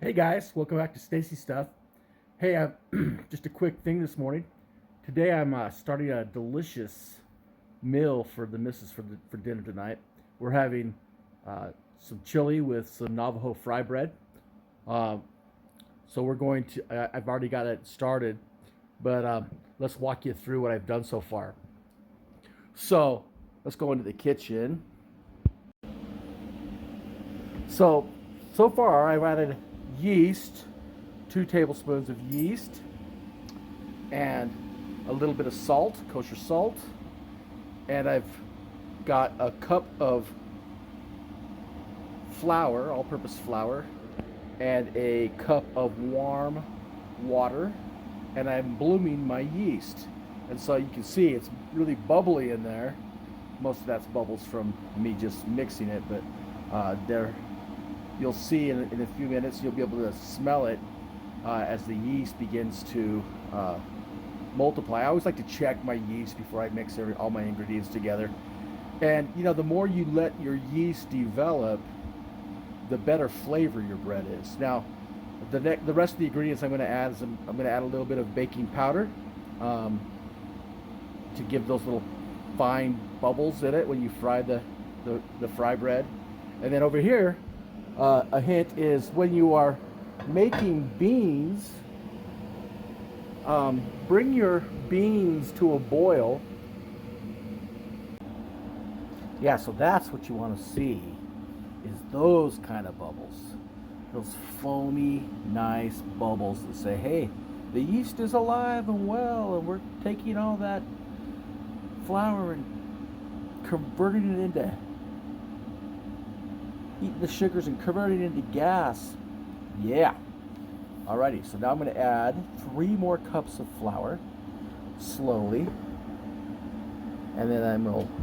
Hey guys, welcome back to Stacy Stuff. Hey, just a quick thing this morning. Today I'm starting a delicious meal for the missus for dinner tonight. We're having some chili with some Navajo fry bread. Uh, so we're going to. I've already got it started, but let's walk you through what I've done so far. So let's go into the kitchen. So far I've added yeast, 2 tablespoons of yeast, and a little bit of salt, kosher salt, and I've got a cup of flour, all-purpose flour, and a cup of warm water, and I'm blooming my yeast. And so you can see it's really bubbly in there. Most of that's bubbles from me just mixing it, but there you'll see in a few minutes, you'll be able to smell it as the yeast begins to multiply. I always like to check my yeast before I mix all my ingredients together. And you know, the more you let your yeast develop, the better flavor your bread is. Now, the rest of the ingredients I'm going to add is I'm going to add a little bit of baking powder to give those little fine bubbles in it when you fry the fry bread. And then over here, a hint is when you are making beans, bring your beans to a boil. Yeah, so that's what you want to see, is those kind of bubbles. Those foamy, nice bubbles that say, hey, the yeast is alive and well, and we're taking all that flour and converting it into, eating the sugars and converting it into gas. Yeah. Alrighty, so now I'm going to add 3 more cups of flour slowly, and then I'm going to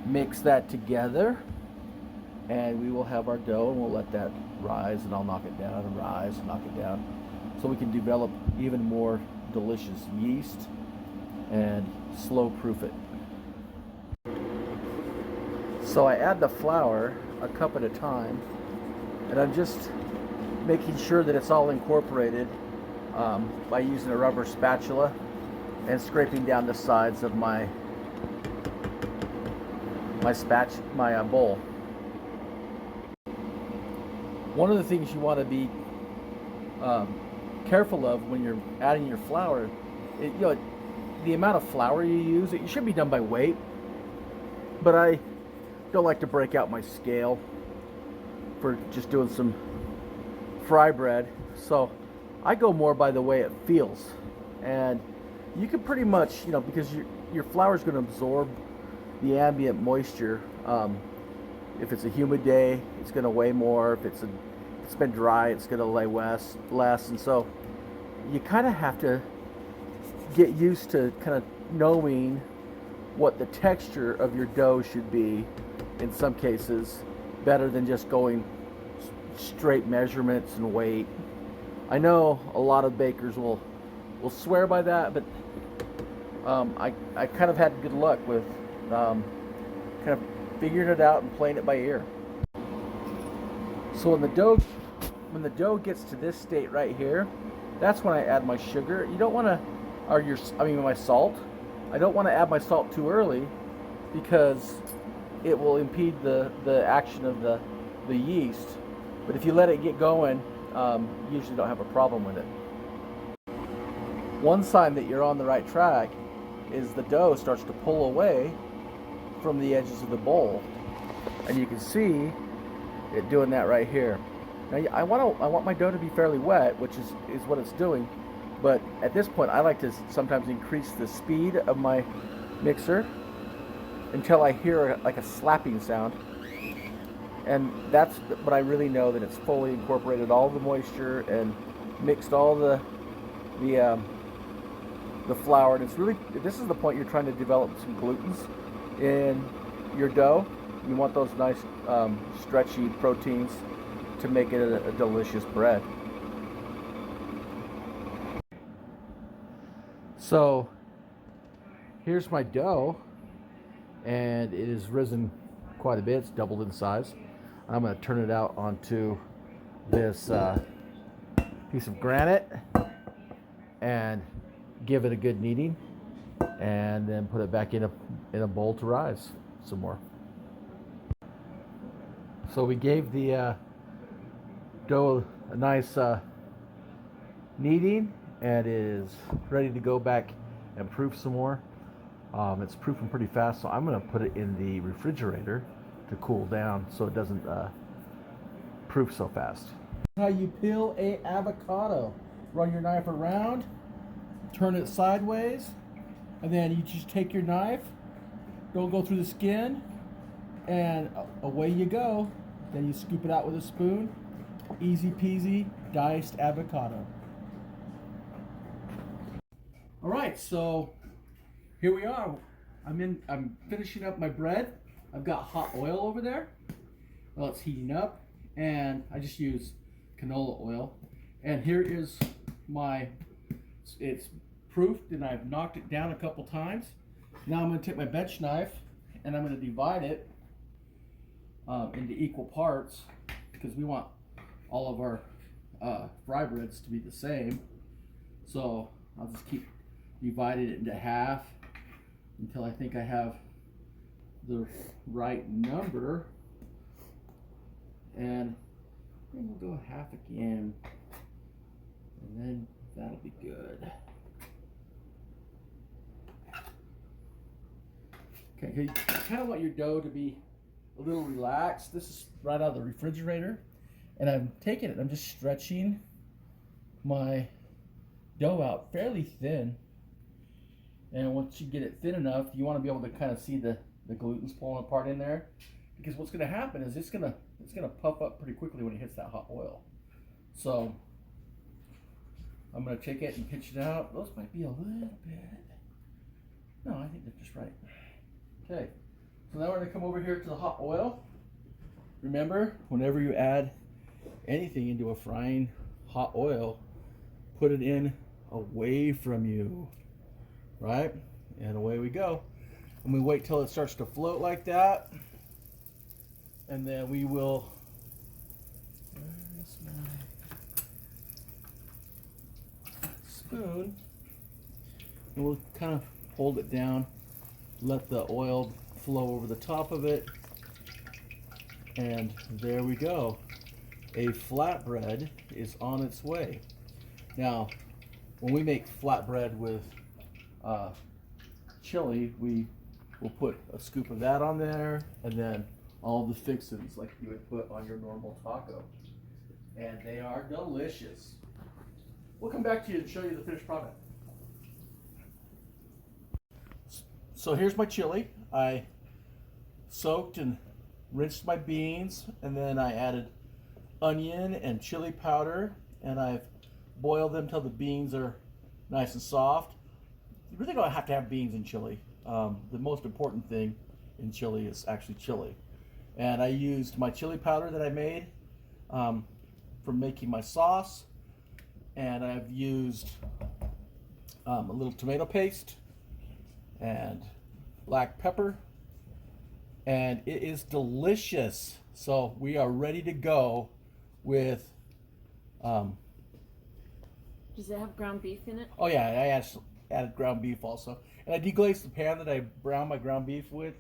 mix that together, and we will have our dough, and we'll let that rise, and I'll knock it down and rise and knock it down, so we can develop even more delicious yeast and slow proof it. So I add the flour a cup at a time, and I'm just making sure that it's all incorporated by using a rubber spatula and scraping down the sides of my bowl. One of the things you want to be careful of when you're adding your flour, the amount of flour you use, it should be done by weight, but I don't like to break out my scale for just doing some fry bread, so I go more by the way it feels. And you can pretty much, because your flour is going to absorb the ambient moisture. If it's a humid day, it's going to weigh more. If it's been dry, it's going to weigh less. And so you kind of have to get used to kind of knowing what the texture of your dough should be, in some cases, better than just going straight measurements and weight. I know a lot of bakers will swear by that, but I kind of had good luck with kind of figuring it out and playing it by ear. So when the dough gets to this state right here, that's when I add my sugar. You don't want to, my salt. I don't want to add my salt too early, because it will impede the action of the yeast. But if you let it get going, you usually don't have a problem with it. One sign that you're on the right track is the dough starts to pull away from the edges of the bowl, and you can see it doing that right here. Now I want my dough to be fairly wet, which is what it's doing. But at this point, I like to sometimes increase the speed of my mixer until I hear like a slapping sound. And that's when I really know that it's fully incorporated all the moisture and mixed all the flour. And this is the point you're trying to develop some glutens in your dough. You want those nice stretchy proteins to make it a delicious bread. So here's my dough, and it has risen quite a bit. It's doubled in size. I'm going to turn it out onto this piece of granite and give it a good kneading, and then put it back in a bowl to rise some more. So we gave the dough a nice kneading, and it is ready to go back and proof some more. It's proofing pretty fast, so I'm going to put it in the refrigerator to cool down so it doesn't proof so fast. How you peel a avocado. Run your knife around, turn it sideways, and then you just take your knife, don't go through the skin, and away you go. Then you scoop it out with a spoon. Easy peasy diced avocado. All right, so here we are. I'm finishing up my bread. I've got hot oil over there. Well, it's heating up, and I just use canola oil. And here is it's proofed, and I've knocked it down a couple times. Now I'm going to take my bench knife, and I'm going to divide it into equal parts, because we want all of our fry breads to be the same. So I'll just keep dividing it into half until I think I have the right number, and then we'll go half again, and then that'll be good. Okay, you kind of want your dough to be a little relaxed. This is right out of the refrigerator, and I'm taking it and I'm just stretching my dough out fairly thin. And once you get it thin enough, you want to be able to kind of see the gluten's pulling apart in there, because what's going to happen is it's going to puff up pretty quickly when it hits that hot oil. So I'm going to take it and pinch it out. Those might be a little bit. No, I think they're just right. Okay, so now we're going to come over here to the hot oil. Remember, whenever you add anything into a frying hot oil, put it in away from you, right? And away we go. And we wait till it starts to float like that, and then we will, where's my spoon, and we'll kind of hold it down, let the oil flow over the top of it, and there we go. A flatbread is on its way. Now, when we make flatbread with chili, we will put a scoop of that on there, and then all the fixins like you would put on your normal taco. And they are delicious. We'll come back to you and show you the finished product. So here's my chili. I soaked and rinsed my beans, and then I added onion and chili powder, and I've boiled them till the beans are nice and soft. You really don't have to have beans in chili. The most important thing in chili is actually chili. And I used my chili powder that I made for making my sauce, and I've used a little tomato paste and black pepper, and it is delicious. So we are ready to go with Does it have ground beef in it? oh yeah, I added ground beef also, and I deglazed the pan that I browned my ground beef with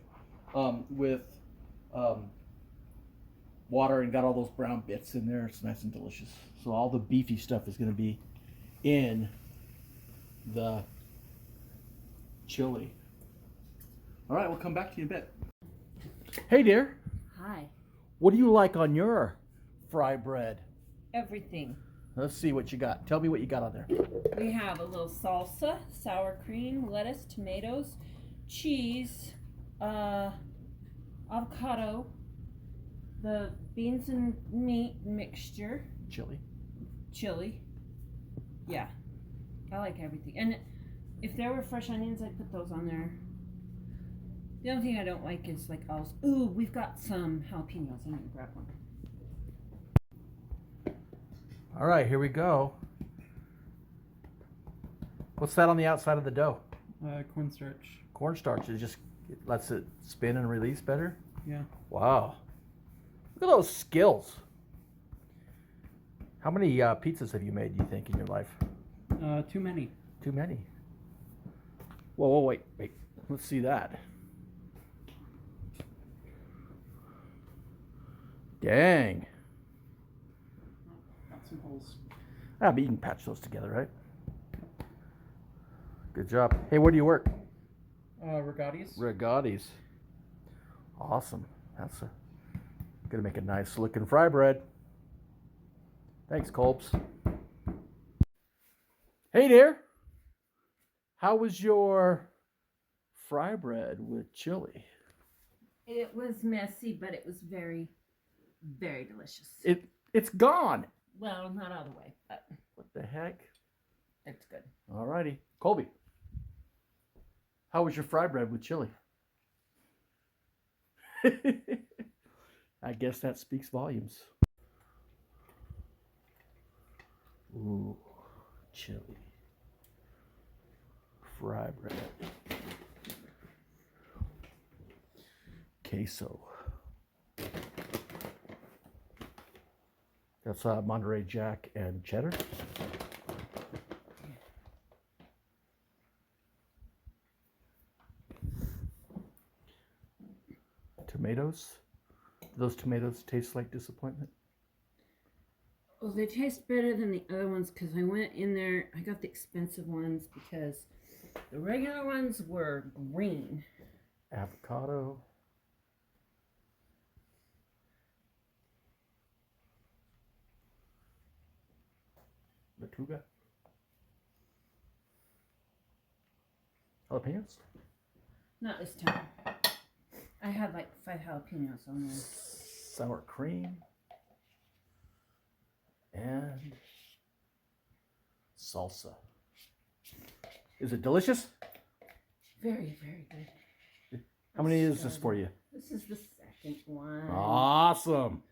water, and got all those brown bits in there. It's nice and delicious. So all the beefy stuff is going to be in the chili. All right, we'll come back to you in a bit. Hey dear, Hi. what do you like on your fry bread? Everything. Let's see what you got. Tell me what you got on there. We have a little salsa, sour cream, lettuce, tomatoes, cheese, avocado, the beans and meat mixture, chili. Yeah, I like everything. And if there were fresh onions, I'd put those on there. The only thing I don't like is like ooh, we've got some jalapenos. I'm gonna grab one. All right, here we go. What's that on the outside of the dough? Cornstarch. Cornstarch. It lets it spin and release better? Yeah. Wow. Look at those skills. How many pizzas have you made, do you think, in your life? Too many. Too many. Whoa, wait. Let's see that. Dang. Got some holes. But you can patch those together, right? Good job. Hey, where do you work? Regatti's. Regatti's. Awesome. That's gonna make a nice looking fry bread. Thanks, Colbs. Hey there. How was your fry bread with chili? It was messy, but it was very, very delicious. It's gone. Well, not all the way, but What the heck? it's good. Alrighty. Colby. How was your fry bread with chili? I guess that speaks volumes. Ooh, chili. Fry bread. Queso. That's Monterey Jack and cheddar. Tomatoes. Do those tomatoes taste like disappointment? Well, they taste better than the other ones because I went in there. I got the expensive ones because the regular ones were green. Avocado. Lechuga. Jalapenos. Not this time. I had like 5 jalapenos on there. Sour cream. And salsa. Is it delicious? Very, very good. How many is this for you? This is the second one. Awesome.